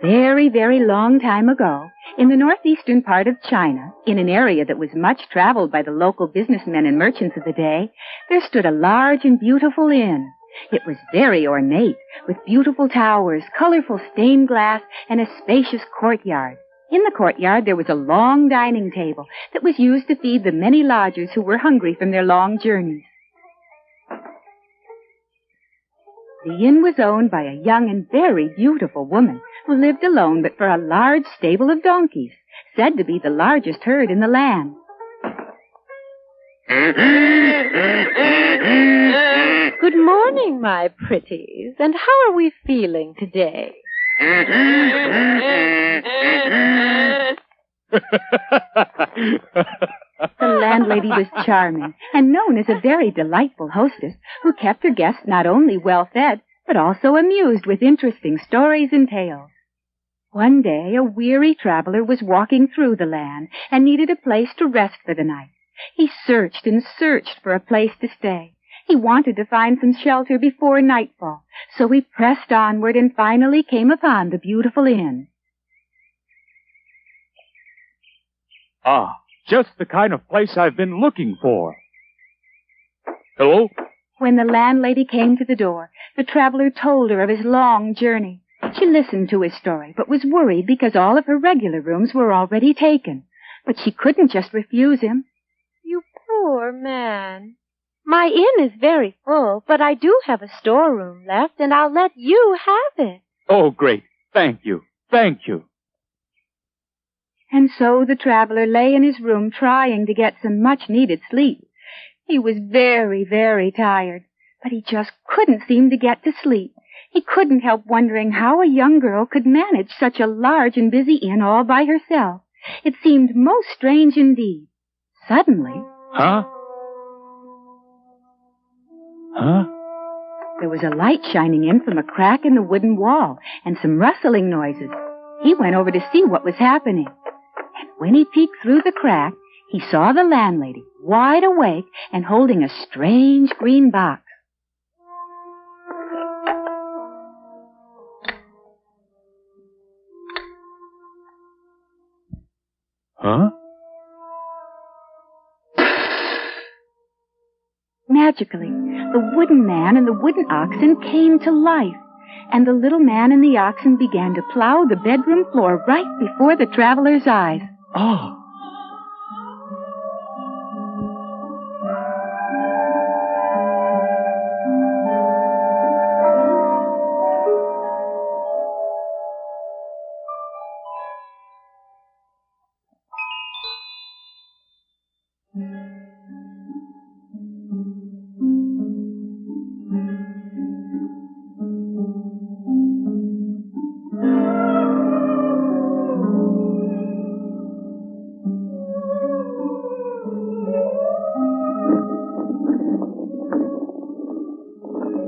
very, very long time ago, in the northeastern part of China, in an area that was much traveled by the local businessmen and merchants of the day, there stood a large and beautiful inn. It was very ornate, with beautiful towers, colorful stained glass, and a spacious courtyard. In the courtyard there was a long dining table that was used to feed the many lodgers who were hungry from their long journeys. The inn was owned by a young and very beautiful woman who lived alone but for a large stable of donkeys, said to be the largest herd in the land. Good morning, my pretties, and how are we feeling today? The landlady was charming and known as a very delightful hostess who kept her guests not only well fed, but also amused with interesting stories and tales. One day, a weary traveler was walking through the land and needed a place to rest for the night. He searched and searched for a place to stay. He wanted to find some shelter before nightfall, so he pressed onward and finally came upon the beautiful inn. Ah, just the kind of place I've been looking for. Hello? When the landlady came to the door, the traveler told her of his long journey. She listened to his story, but was worried because all of her regular rooms were already taken. But she couldn't just refuse him. You poor man. My inn is very full, but I do have a storeroom left, and I'll let you have it. Oh, great. Thank you. Thank you. And so the traveler lay in his room trying to get some much-needed sleep. He was very, very tired, but he just couldn't seem to get to sleep. He couldn't help wondering how a young girl could manage such a large and busy inn all by herself. It seemed most strange indeed. Suddenly... Huh? There was a light shining in from a crack in the wooden wall and some rustling noises. He went over to see what was happening. And when he peeked through the crack, he saw the landlady, wide awake and holding a strange green box. Huh? Magically, the wooden man and the wooden oxen came to life, and the little man and the oxen began to plow the bedroom floor right before the traveler's eyes. Oh.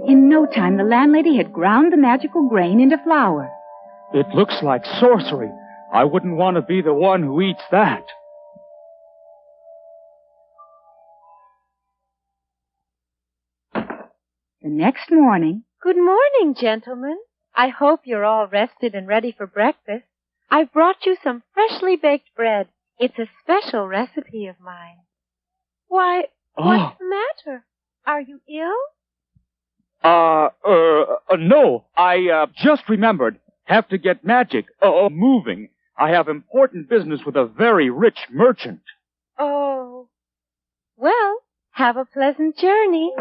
In no time, the landlady had ground the magical grain into flour. It looks like sorcery. I wouldn't want to be the one who eats that. The next morning... Good morning, gentlemen. I hope you're all rested and ready for breakfast. I've brought you some freshly baked bread. It's a special recipe of mine. Why, what's the matter? Are you ill? No. I just remembered. Have to get magic moving. I have important business with a very rich merchant. Oh. Well, have a pleasant journey.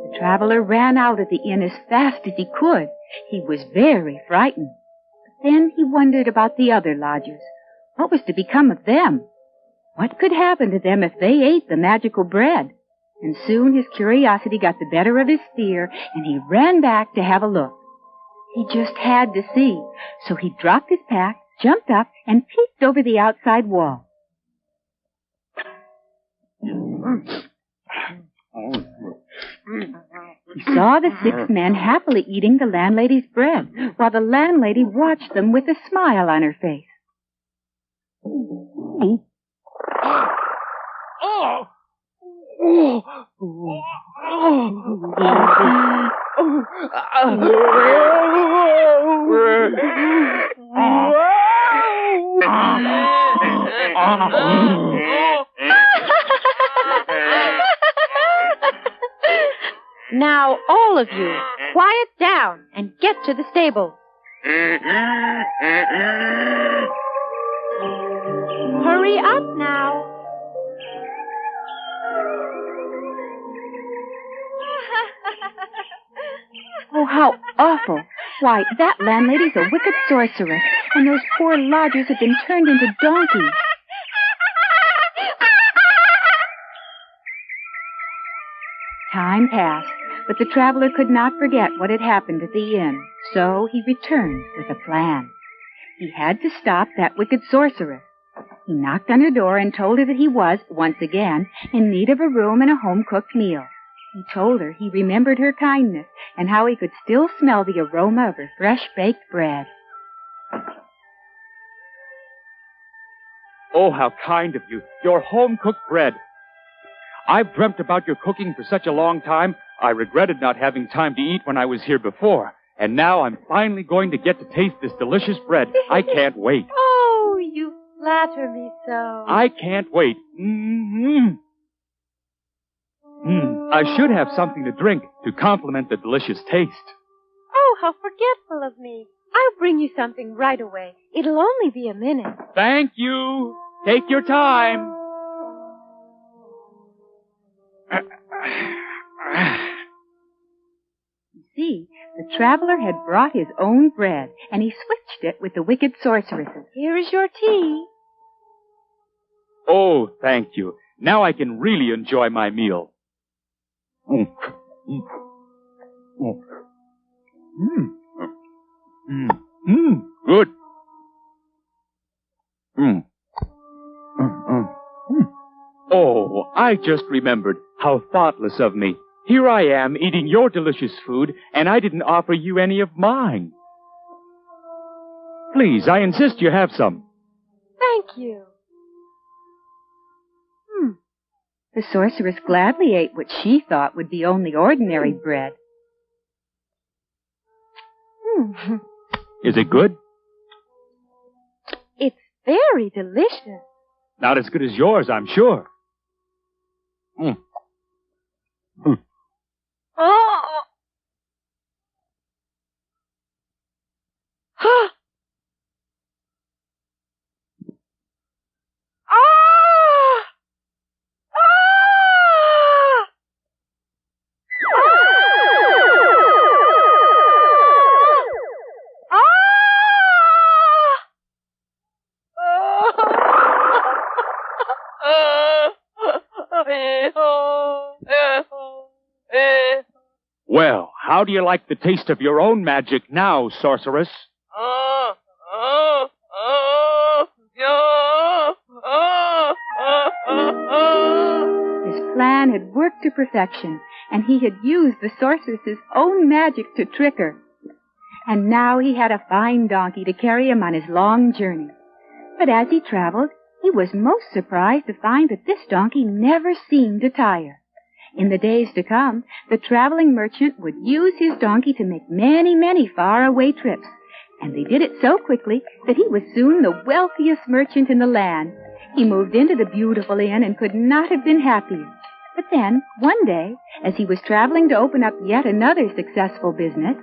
The traveler ran out of the inn as fast as he could. He was very frightened. But then he wondered about the other lodgers. What was to become of them? What could happen to them if they ate the magical bread? And soon his curiosity got the better of his fear, and he ran back to have a look. He just had to see, so he dropped his pack, jumped up, and peeked over the outside wall. He saw the 6 men happily eating the landlady's bread, while the landlady watched them with a smile on her face. Now, all of you, quiet down and get to the stable. Hurry up now. Oh, how awful. Why, that landlady's a wicked sorceress, and those poor lodgers have been turned into donkeys. Time passed, but the traveler could not forget what had happened at the inn, so he returned with a plan. He had to stop that wicked sorceress. He knocked on her door and told her that he was, once again, in need of a room and a home-cooked meal. He told her he remembered her kindness and how he could still smell the aroma of her fresh-baked bread. Oh, how kind of you. Your home-cooked bread. I've dreamt about your cooking for such a long time, I regretted not having time to eat when I was here before. And now I'm finally going to get to taste this delicious bread. I can't wait. Oh, you flatter me so. I can't wait. I should have something to drink to complement the delicious taste. Oh, how forgetful of me. I'll bring you something right away. It'll only be a minute. Thank you. Take your time. You see, the traveler had brought his own bread, and he switched it with the wicked sorceress's. Here is your tea. Oh, thank you. Now I can really enjoy my meal. Good. Oh, I just remembered. How thoughtless of me. Here I am eating your delicious food, and I didn't offer you any of mine. Please, I insist you have some. Thank you. The sorceress gladly ate what she thought would be only ordinary bread. Is it good? It's very delicious. Not as good as yours, I'm sure. Oh! Well, how do you like the taste of your own magic now, sorceress? His plan had worked to perfection, and he had used the sorceress's own magic to trick her. And now he had a fine donkey to carry him on his long journey. But as he traveled, he was most surprised to find that this donkey never seemed to tire. In the days to come, the traveling merchant would use his donkey to make many, many far-away trips. And they did it so quickly that he was soon the wealthiest merchant in the land. He moved into the beautiful inn and could not have been happier. But then, one day, as he was traveling to open up yet another successful business...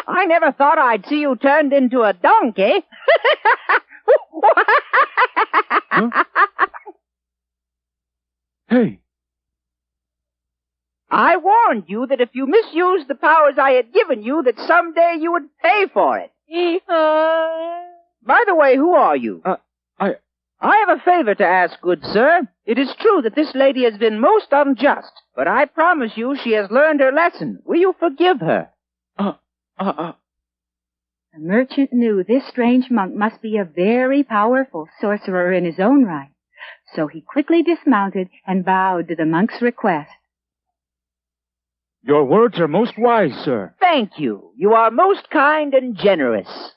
I never thought I'd see you turned into a donkey. Huh? Hey. I warned you that if you misused the powers I had given you, that someday you would pay for it. By the way, who are you? I have a favor to ask, good sir. It is true that this lady has been most unjust, but I promise you she has learned her lesson. Will you forgive her? The merchant knew this strange monk must be a very powerful sorcerer in his own right, so he quickly dismounted and bowed to the monk's request. Your words are most wise, sir. Thank you. You are most kind and generous.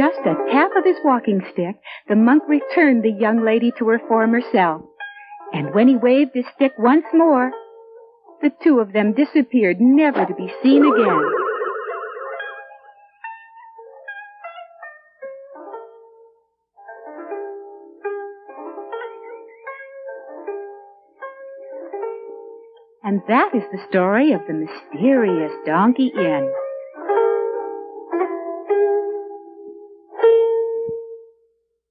just a tap of his walking stick, the monk returned the young lady to her former self. And when he waved his stick once more, the two of them disappeared, never to be seen again. And that is the story of the mysterious Donkey Inn.